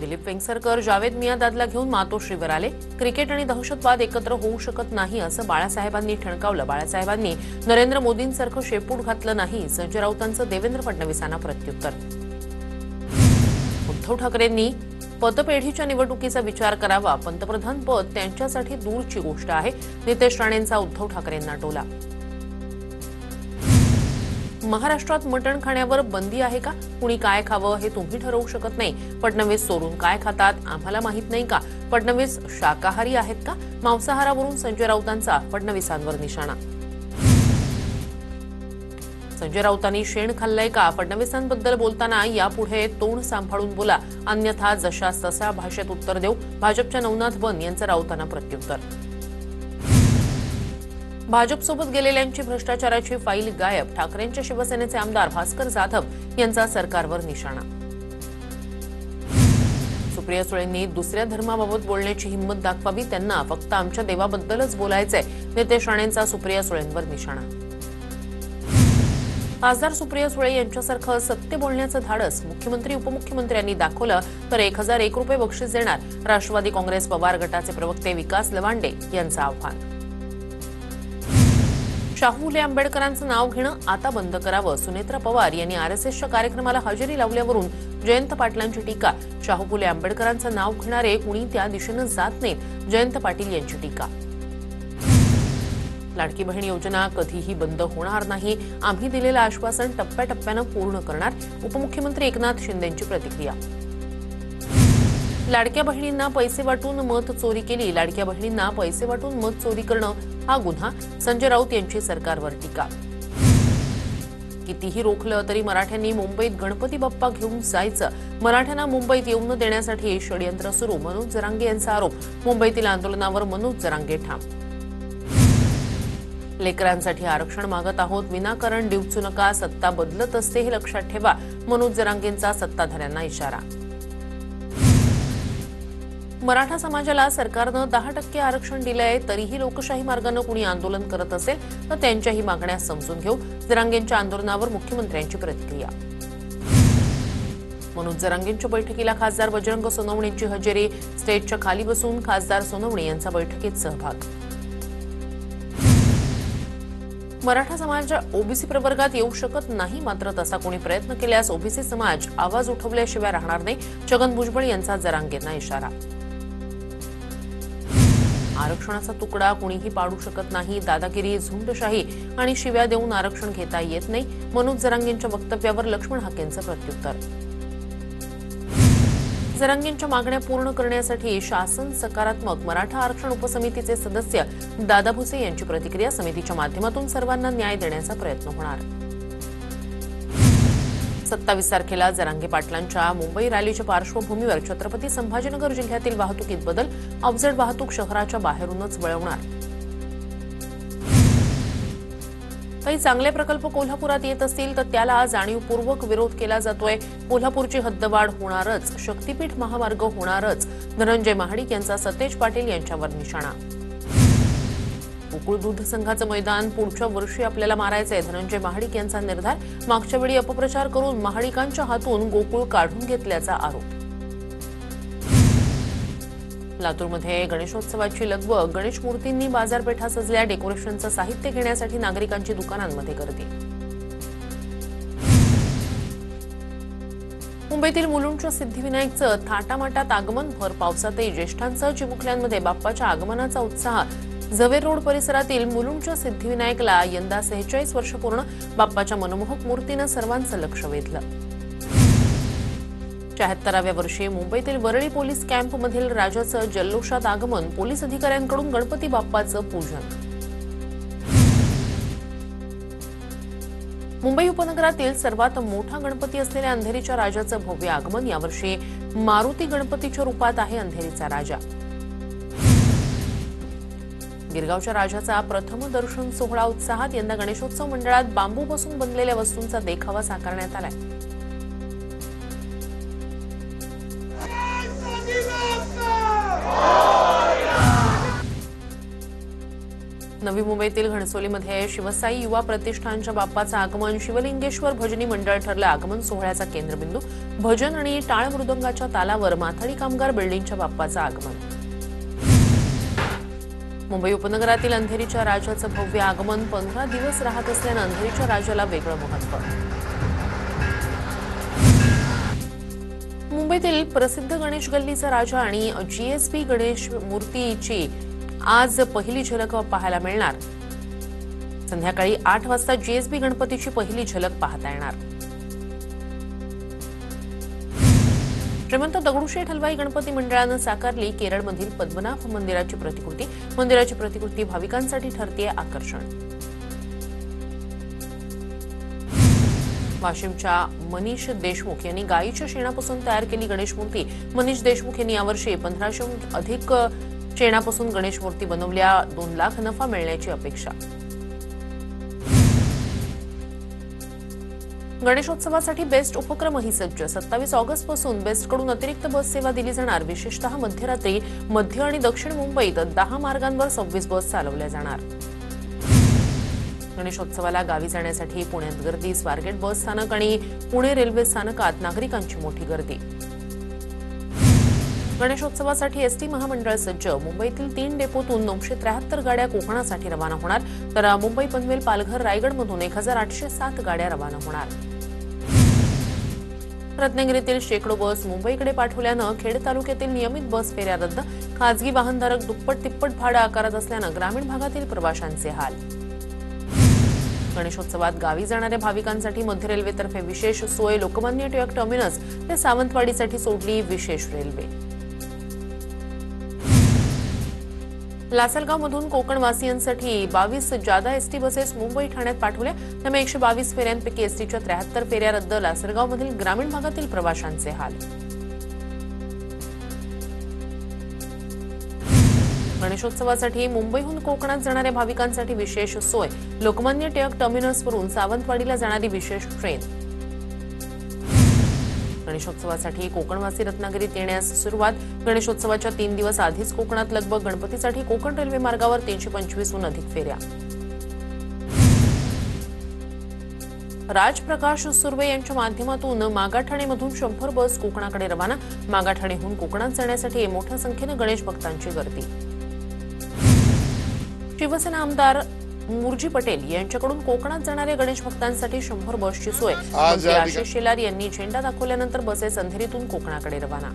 दिलीप वेंगसरकर जावेद मियादादला घेऊन मातोश्रीवर आले। क्रिकेट आणि दहशतवाद एकत्र होऊ शकत नाही असं बाळासाहेबांनी ठणकावलं। बाळासाहेबांनी नरेंद्र मोदींसारखं शेपूट घातलं नाही। संजय राऊतांचं देवेंद्र फडणवीसांना प्रत्युत्तर। उद्धव ठाकरेंनी पतपेढीच्या निवडणुकीचा विचार करावा। पंतप्रधान पद त्यांच्यासाठी दूरची गोष्ट आहे। नितेश राणेंचा उद्धव ठाकरेंना टोला। महाराष्ट्रात मटण खाण्यावर बंदी आहे का? कुणी काय खावं हे तुम्ही ठरवू शकत नाही। फडणवीस सोडून काय खातात आम्हाला माहित नाही का? फडणवीस शाकाहारी आहेत का? मांसाहारावरून संजय राऊतांचा फडणवीसांवर निशाणा। संजय राऊतांनी शेण खाल्लंय का? फडणवीसांबद्दल बोलताना यापुढे तोंड सांभाळून बोला, अन्यथा जशास तसा भाषेत उत्तर देऊ। भाजपच्या नवनाथ बन यांचं राऊतांना प्रत्युत्तर। भाजपसोबत गेलेल्यांची भ्रष्टाचाराची फाईल गायब। ठाकरेंच्या शिवसेनेचे आमदार भास्कर जाधव यांचा सरकारवर निशाणा। सुप्रिया सुळेंनी दुसऱ्या धर्माबाबत बोलण्याची हिंमत दाखवावी। त्यांना फक्त आमच्या देवाबद्दलच बोलायचंय। नितेश राणेंचा सुप्रिया सुळेंवर निशाणा। खासदार सुप्रिया सुळे यांच्यासारखं सत्य बोलण्याचं धाडस मुख्यमंत्री उपमुख्यमंत्र्यांनी दाखवलं तर 1001 रुपये बक्षीस देणार। राष्ट्रवादी काँग्रेस पवार गटाचे प्रवक्ते विकास लवांडे यांचं आव्हान। शाहू फुले आंबेडकरांचं नाव घेणं आता बंद करावं। सुनेत्रा पवार यांनी आरएसएसच्या कार्यक्रमाला हजेरी लावल्यावरून जयंत पाटलांची टीका। शाहू फुले आंबेडकरांचं नाव घेणारे कुणी त्या दिशेनं जात नाहीत। जयंत पाटील यांची टीका। लाडकी बहीण योजना कधीही बंद होणार नाही। आम्ही दिलेलं आश्वासन टप्प्याटप्प्यानं पूर्ण करणार। उपमुख्यमंत्री एकनाथ शिंदेंची प्रतिक्रिया। लाडक्या बहिणींना पैसे वाटून मत चोरी केली। लाडक्या बहिणींना पैसे वाटून मत चोरी करणं हा गुन्हा। संजय राऊत यांची सरकारवर टीका। कितीही रोखलं तरी मराठ्यांनी मुंबईत गणपती बाप्पा घेऊन जायचं। मराठ्यांना मुंबईत येऊ न देण्यासाठी षडयंत्र सुरू। मनोज जरांगे यांचा आरोप। मुंबईतील आंदोलनावर मनोज जरांगे ठाम। लेकरांसाठी आरक्षण मागत आहोत, विनाकारण डिवचू नका। सत्ता बदलत असते हे लक्षात ठेवा। मनोज जरांगेंचा सत्ताधाऱ्यांना इशारा। मराठा समाजाला सरकारनं 10% आरक्षण दिलंय तरीही लोकशाही मार्गानं कुणी आंदोलन करत असेल तर त्यांच्याही मागण्या समजून घेऊ। जरांगेंच्या आंदोलनावर मुख्यमंत्र्यांची प्रतिक्रिया। मनोज जरांगेंच्या बैठकीला खासदार बजरंग सोनवणेंची हजेरी। स्टेजच्या खाली बसून खासदार सोनवणे यांचा बैठकीत सहभाग। मराठा समाज ओबीसी प्रवर्गात येऊ शकत नाही, मात्र तसा कोणी प्रयत्न केल्यास ओबीसी समाज आवाज उठवल्याशिवाय राहणार नाही। छगन भुजबळ यांचा जरांगेंना इशारा। आरक्षणाचा तुकडा कुणीही पाडू शकत नाही। दादागिरी, झुंडशाही आणि शिव्या देऊन आरक्षण घेता येत नाही। मनोज जरांगेंच्या वक्तव्यावर लक्ष्मण हाकेंचं प्रत्युत्तर। जरांगेंच्या मागण्या पूर्ण करण्यासाठी शासन सकारात्मक। मराठा आरक्षण उपसमितीचे सदस्य दादा भुसे यांची प्रतिक्रिया। समितीच्या माध्यमातून सर्वांना न्याय देण्याचा प्रयत्न होणार। 27 तारखेला जरांगे पाटलांच्या मुंबई रॅलीच्या पार्श्वभूमीवर छत्रपती संभाजीनगर जिल्ह्यातील वाहतुकीत बदल। ऑफझेड वाहतूक शहराच्या बाहेरूनच वळवणार। काही चांगले प्रकल्प कोल्हापुरात येत असतील तर त्याला जाणीवपूर्वक विरोध केला जातोय। कोल्हापूरची हद्दवाढ होणारच, शक्तीपीठ महामार्ग होणारच। धनंजय महाडिक यांचा सतेज पाटील यांच्यावर निशाणा। गोकुळ दूध संघाचं मैदान पुढच्या वर्षी आपल्याला मारायचंय। धनंजय महाडिक यांचा निर्धार। मागच्या वेळी अपप्रचार करून महाडिकांच्या हातून गोकुळ काढून घेतल्याचा आरोप। लातूरमध्ये गणेशोत्सवाची लगबग। गणेश मूर्तींनी बाजारपेठा सजल्या। डेकोरेशनचं साहित्य घेण्यासाठी नागरिकांची दुकानांमध्ये गर्दी। मुंबईतील मुलुंडच्या सिद्धिविनायकचं थाटामाटात आगमन। भर पावसातही ज्येष्ठांसह चिमुकल्यांमध्ये बाप्पाच्या आगमनाचा उत्साह। झवेर रोड परिसरातील मुलुंडच्या सिद्धिविनायकला यंदा 46 वर्ष पूर्ण। बाप्पाच्या मनमोहक मूर्तीनं सर्वांचं लक्ष वेधलं। 74व्या वर्षी मुंबईतील वरळी पोलीस कॅम्पमधील राजाचं जल्लोषात आगमन। पोलीस अधिकाऱ्यांकडून गणपती बाप्पाचं पूजन। मुंबई उपनगरातील सर्वात मोठा गणपती असलेल्या अंधेरीच्या राजाचं भव्य आगमन। यावर्षी मारुती गणपतीच्या रूपात आहे अंधेरीचा राजा। गिरगावच्या राजाचा प्रथम दर्शन सोहळा उत्साहात। यंदा गणेशोत्सव मंडळात बांबूपासून बनलेल्या वस्तूंचा देखावा साकारण्यात आलाय। नवी मुंबईतील घणसोलीमध्ये शिवसाई युवा प्रतिष्ठानच्या बाप्पाचं आगमन शिवलिंगेश्वर भजनी मंडळ ठरलं आगमन सोहळ्याचा केंद्रबिंदू। भजन आणि टाळ मृदंगाच्या तालावर माथाडी कामगार बिल्डिंगच्या बाप्पाचं आगमन। मुंबई उपनगरातील अंधेरीच्या राजाचं भव्य आगमन 15 दिवस राहत असल्यानं अंधेरीच्या राजाला वेगळं महत्त्व। मुंबईतील प्रसिद्ध गणेश गल्लीचा राजा आणि जीएसबी गणेश मूर्तीची आज पहिली झलक पाहायला मिळणार। संध्याकाळी 8 वाजता जीएसबी गणपतीची पहिली झलक पाहता येणार। श्रीमंत दगडूशेठ हलवाई गणपती मंडळानं साकारली केरळमधील पद्मनाभ मंदिराची प्रतिकृती। मंदिराची प्रतिकृती भाविकांसाठी ठरतेय आकर्षण। वाशिमच्या मनीष देशमुख यांनी गायीच्या शेणापासून तयार केली गणेश मूर्ती। मनीष देशमुख यांनी यावर्षी 1500हून अधिक शेणापासून गणेश मूर्ती बनवल्या। 2 लाख नफा मिळण्याची अपेक्षा। गणेशोत्सवासाठी बेस्ट उपक्रमही सज्ज। 27 ऑगस्टपासून बेस्टकडून अतिरिक्त बस सेवा दिली जाणार। विशेषतः मध्यरात्री मध्य आणि दक्षिण मुंबईत 10 मार्गांवर 26 बस चालवल्या जाणार। गणेशोत्सवाला गावी जाण्यासाठी पुण्यात गर्दी। स्वारगेट बस स्थानक आणि पुणे रेल्वे स्थानकात नागरिकांची मोठी गर्दी। गणेशोत्सवासाठी एसटी महामंडळ सज्ज। मुंबईतील 3 डेपोतून 973 गाड्या कोकणासाठी रवाना होणार, तर मुंबई पनवेल पालघर रायगडमधून 1807 गाड्या रवाना होणार। रत्नागिरीतील शेकडो बस मुंबईकडे पाठवल्यानं खेड तालुक्यातील नियमित बस फेऱ्या रद्द। खासगी वाहनधारक दुप्पट तिप्पट भाडं आकारत असल्यानं ग्रामीण भागातील प्रवाशांचे हाल। गणेशोत्सवात गावी जाणाऱ्या भाविकांसाठी मध्य रेल्वेतर्फे विशेष सोय। लोकमान्य टिळक टर्मिनस ते सावंतवाडीसाठी सोडली विशेष रेल्वे। लासलगावमधून कोकणवासियांसाठी 22 जादा एसटी बसेस मुंबई ठाण्यात पाठवल्या। त्यामुळे 122 फेऱ्यांपैकी एसटीच्या 73 फेऱ्या रद्द। लासलगावमधील ग्रामीण भागातील प्रवाशांचे हाल। गणेशोत्सवासाठी मुंबईहून कोकणात जाणाऱ्या भाविकांसाठी विशेष सोय। लोकमान्य टिळक टर्मिनसवरून सावंतवाडीला जाणारी विशेष ट्रेन। गणेशोत्सवासाठी कोकणवासी रत्नागिरीत येण्यास सुरुवात। गणेशोत्सवाच्या 3 दिवस आधीच कोकणात लगबग। गणपतीसाठी कोकण रेल्वे मार्गावर 325हून अधिक फेऱ्या। राजप्रकाश सुर्वे यांच्या माध्यमातून मागाठाणेमधून 100 बस कोकणाकडे रवाना। मागाठाणेहून कोकणात जाण्यासाठी मोठ्या संख्येने गणेश भक्तांची गर्दी। शिवसेना आमदार मुरजी पटेल यांच्याकडून कोकणात जाणाऱ्या गणेश भक्तांसाठी 100 बसची सोय। मंत्री आशिष शेलार यांनी झेंडा दाखवल्यानंतर बसेस अंधेरीतून कोकणाकडे रवाना।